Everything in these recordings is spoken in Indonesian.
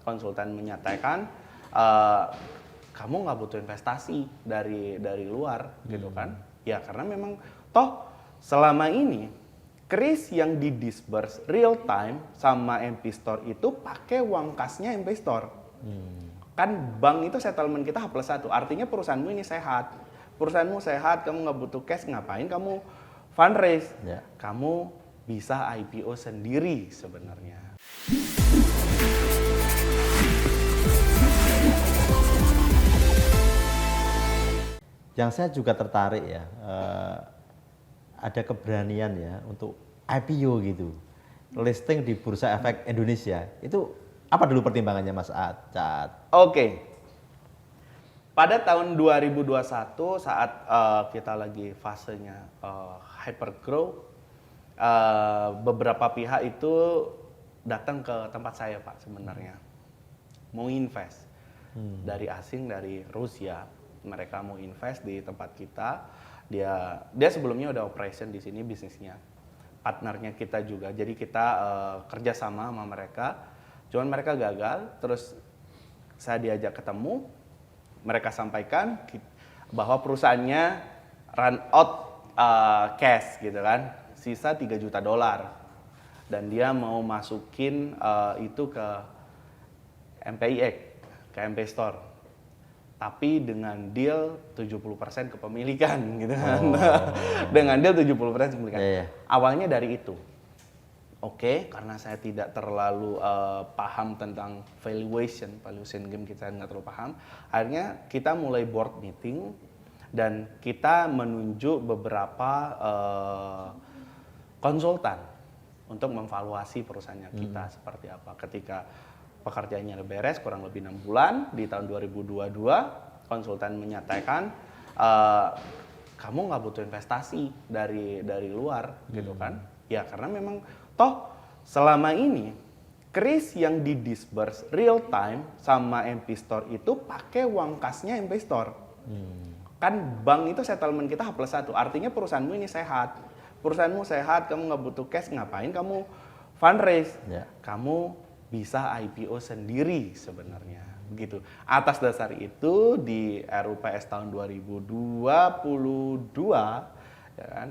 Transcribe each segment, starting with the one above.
konsultan menyatakan kamu nggak butuh investasi dari luar gitu kan. Ya karena memang toh selama ini kris yang di disburse real time sama MP Store itu pakai uang kasnya MP Store. Kan bank itu settlement kita H+1, artinya perusahaanmu ini sehat. Perusahaanmu sehat, kamu nggak butuh cash, ngapain kamu fundraise? Ya. Kamu bisa IPO sendiri sebenarnya. Yang saya juga tertarik ya, ada keberanian ya untuk IPO gitu, listing di Bursa Efek Indonesia. Itu apa dulu pertimbangannya Mas Caat? Oke. Pada tahun 2021 saat kita lagi fasenya hypergrowth, beberapa pihak itu datang ke tempat saya Pak sebenarnya. Mau invest. Dari asing, dari Rusia. Mereka mau invest di tempat kita. Dia sebelumnya udah operation di sini bisnisnya. Partnernya kita juga. Jadi kita kerjasama sama mereka. Cuman mereka gagal. Terus saya diajak ketemu. Mereka sampaikan bahwa perusahaannya run out cash gitu kan. Sisa $3 juta. Dan dia mau masukin itu ke MPIX, ke MP Store. Tapi dengan deal 70% kepemilikan gitu kan. Dengan deal 70% kepemilikan. Awalnya dari itu. Oke, karena saya tidak terlalu paham tentang valuation game kita nggak terlalu paham. Akhirnya kita mulai board meeting dan kita menunjuk beberapa konsultan untuk memvaluasi perusahaannya kita seperti apa. Ketika pekerjaannya udah beres kurang lebih 6 bulan di tahun 2022 konsultan menyatakan kamu nggak butuh investasi dari luar gitu kan. Ya karena memang toh selama ini kris yang di disburse real time sama MP Store itu pakai uang kasnya MP Store. Kan bank itu settlement kita H+1, artinya perusahaanmu ini sehat. Perusahaanmu sehat, kamu nggak butuh cash, ngapain kamu fundraise? Kamu bisa IPO sendiri sebenarnya begitu. Atas dasar itu di RUPS tahun 2022 ya kan,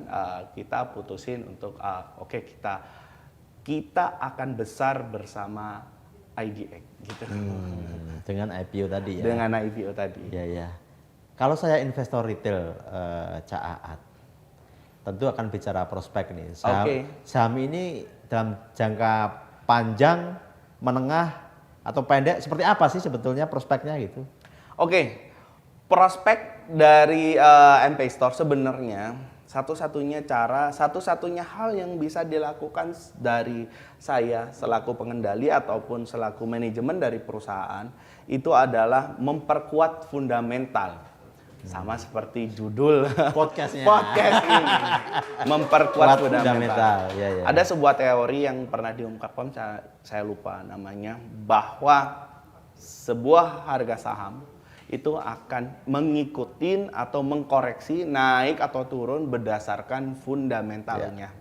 kita putusin untuk oke, kita akan besar bersama IDX gitu. Dengan IPO tadi ya. Dengan IPO tadi. Ya. Kalau saya investor retail Caat, tentu akan bicara prospek nih. Saham ini dalam jangka panjang, menengah atau pendek seperti apa sih sebetulnya prospeknya gitu? Oke, prospek dari MP Store sebenarnya satu-satunya hal yang bisa dilakukan dari saya selaku pengendali ataupun selaku manajemen dari perusahaan itu adalah memperkuat fundamental. Sama seperti judul podcast ini, memperkuat fundamental. Ya. Ada sebuah teori yang pernah diungkapkan, saya lupa namanya, bahwa sebuah harga saham itu akan mengikuti atau mengkoreksi naik atau turun berdasarkan fundamentalnya.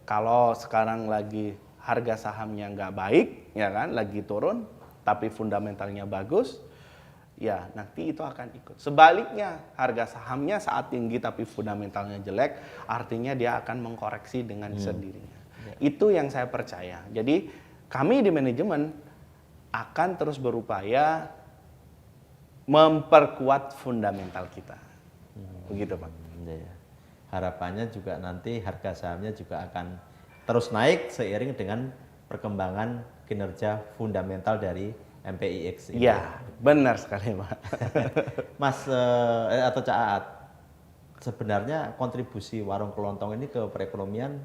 Kalau sekarang lagi harga sahamnya nggak baik, ya kan, lagi turun, tapi fundamentalnya bagus, ya nanti itu akan ikut. Sebaliknya harga sahamnya saat tinggi tapi fundamentalnya jelek, artinya dia akan mengkoreksi dengan sendirinya. Itu yang saya percaya. Jadi kami di manajemen akan terus berupaya memperkuat fundamental kita. Begitu Pak. Harapannya juga nanti harga sahamnya juga akan terus naik seiring dengan perkembangan kinerja fundamental dari MPIX ini. Iya, benar sekali Pak. Mas atau Caat, sebenarnya kontribusi warung kelontong ini ke perekonomian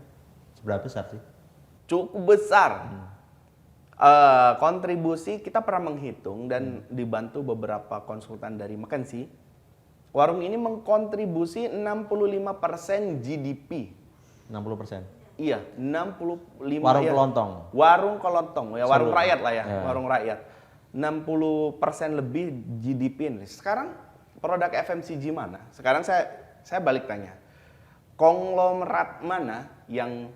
seberapa besar sih? Cukup besar. Kontribusi kita pernah menghitung dan dibantu beberapa konsultan dari McKinsey. Warung ini mengkontribusi 65% GDP. 60%? Iya, 65. Warung kelontong? Warung kelontong, ya warung rakyat lah ya, warung rakyat. 60% lebih GDP ini. Sekarang produk FMCG mana? Sekarang saya balik tanya. Konglomerat mana yang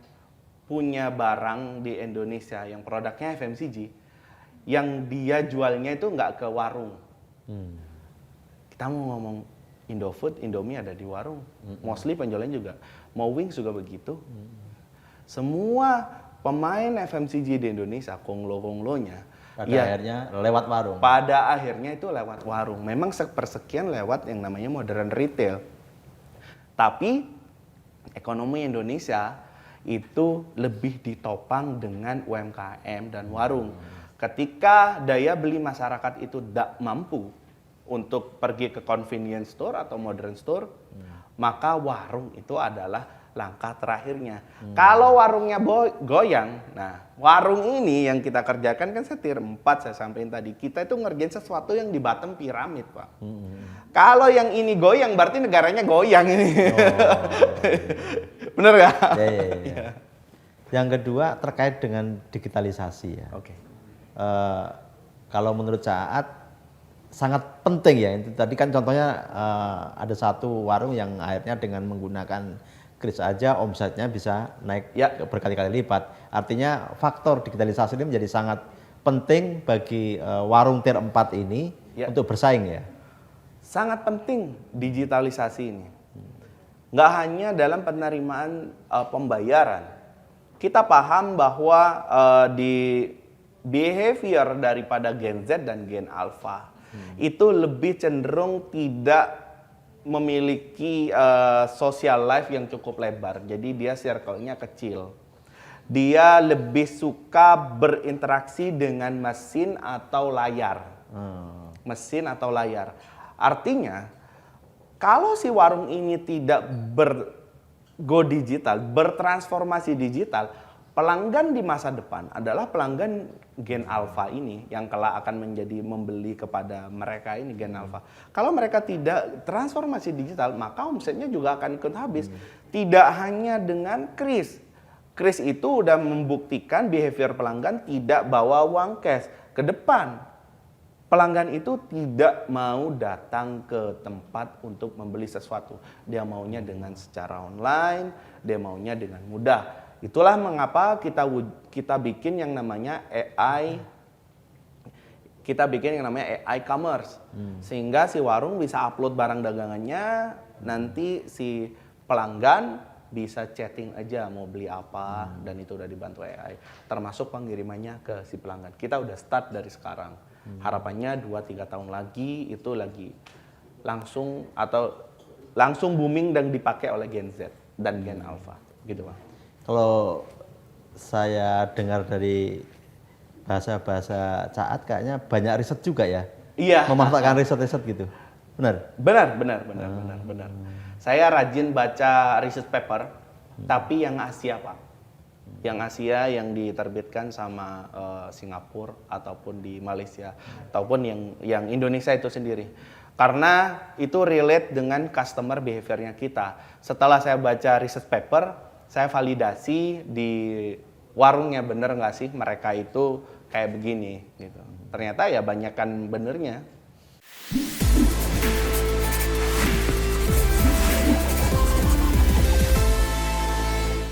punya barang di Indonesia yang produknya FMCG yang dia jualnya itu nggak ke warung. Kita mau ngomong Indofood, Indomie ada di warung. Mostly penjualannya juga. Mau Wings juga begitu. Semua pemain FMCG di Indonesia, konglo-konglonya, akhirnya lewat warung. Pada akhirnya itu lewat warung. Memang sepersekian lewat yang namanya modern retail. Tapi ekonomi Indonesia itu lebih ditopang dengan UMKM dan warung. Ketika daya beli masyarakat itu tidak mampu untuk pergi ke convenience store atau modern store, maka warung itu adalah langkah terakhirnya. Kalau warungnya goyang, nah warung ini yang kita kerjakan kan setir 4 saya sampaikan tadi. Kita itu ngerjain sesuatu yang di bottom piramid, Pak. Kalau yang ini goyang berarti negaranya goyang ini. Bener nggak? Ya. Yang kedua terkait dengan digitalisasi ya. Oke. Kalau menurut Caat sangat penting ya. Itu tadi kan contohnya ada satu warung yang akhirnya dengan menggunakan kris aja omsetnya bisa naik berkali-kali lipat. Artinya faktor digitalisasi ini menjadi sangat penting bagi warung tier 4 ini untuk bersaing ya. Sangat penting digitalisasi ini. Nggak hanya dalam penerimaan pembayaran. Kita paham bahwa di behavior daripada Gen Z dan Gen Alpha itu lebih cenderung tidak memiliki social life yang cukup lebar. Jadi dia circle-nya kecil. Dia lebih suka berinteraksi dengan mesin atau layar. Mesin atau layar. Artinya, kalau si warung ini tidak go digital, bertransformasi digital, pelanggan di masa depan adalah pelanggan Gen Alpha ini yang kelak akan menjadi membeli kepada mereka ini Gen Alpha. Kalau mereka tidak transformasi digital, maka omsetnya juga akan ikut habis. Tidak hanya dengan kris. Kris itu udah membuktikan behavior pelanggan tidak bawa uang cash ke depan. Pelanggan itu tidak mau datang ke tempat untuk membeli sesuatu. Dia maunya dengan secara online, dia maunya dengan mudah. Itulah mengapa kita bikin yang namanya AI, commerce. Sehingga si warung bisa upload barang dagangannya, nanti si pelanggan bisa chatting aja mau beli apa, dan itu udah dibantu AI. Termasuk pengirimannya ke si pelanggan. Kita udah start dari sekarang. Harapannya 2-3 tahun lagi itu lagi langsung booming dan dipakai oleh Gen Z dan Gen Alpha, gitu Bang. Kalau saya dengar dari bahasa-bahasa Caat kayaknya banyak riset juga ya. Iya. Memanfaatkan riset-riset gitu. Benar? Benar. Saya rajin baca research paper, tapi yang Asia, Pak. Yang Asia yang diterbitkan sama Singapura ataupun di Malaysia ataupun yang Indonesia itu sendiri. Karena itu relate dengan customer behaviornya kita. Setelah saya baca research paper, saya validasi di warungnya bener nggak sih mereka itu kayak begini gitu. Ternyata ya banyakan benernya.